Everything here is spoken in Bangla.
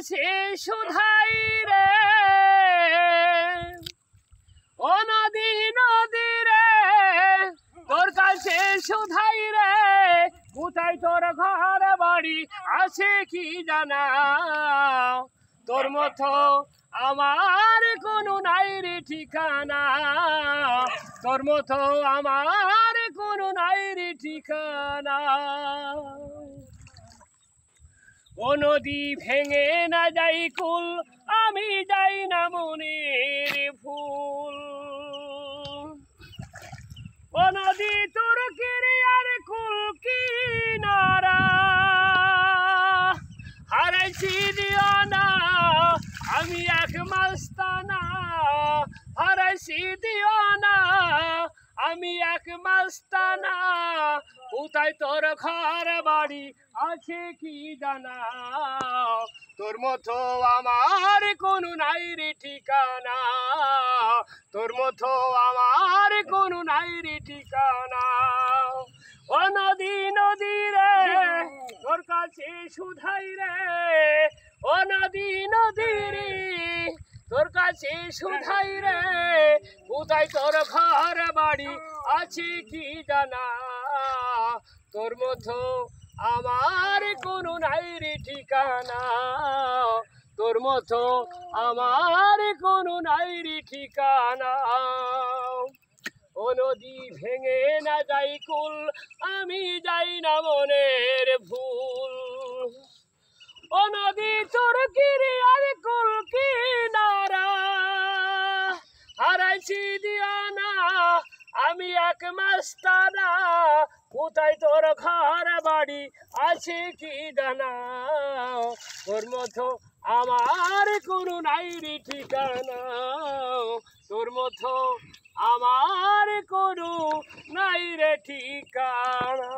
কাছে শুধাই রে ও নদী নদী রে তোর কাছে শুধাই রে কোথায় তোর ঘর বাড়ি আছে কি জানা তোর মতো আমার কোনো নাই রে ঠিকানা তোর মতো আমার কোনো নাই রে ঠিকানা ও নদী ভেঙে না যাই কুল আমি যাই না মনের ফুল ও নদী তোর কিরিয়ার কুল কিনারা হারাইছি দিও না আমি এক মাস্তানা হারাইছি দিও না আমি এক মাস্তানা কোথায় তোর ঘর বাড়ি আছে কি জানা তোর মতো আমার কোনো নাই রে ঠিকানা তোর মতো আমার কোনো নাই রে ঠিকানা ও নদী নদী রে তোর কাছে শুধাই রে ও নদী নদী রে তোর কাছে শুধাই রে কোথায় তোর ঘর বাড়ি আছে কি জানা তোর মতো আমার কোনো নাই রে ঠিকানা তোর মতো আমার কোনো নাই রে ঠিকানা ও নদী ভেঙে না যাই কুল আমি যাই না মনের ভুল ও নদী তোর কিরিয়ার কুল কিনারা হারাইছি দিও না আমি এক মাস্তানা কোথায় তোর ঘর বাড়ি আছে কি জানা তোর মতো আমার কোনো নাই রে ঠিকানা তোর মতো আমার কোনো নাই রে ঠিকানা।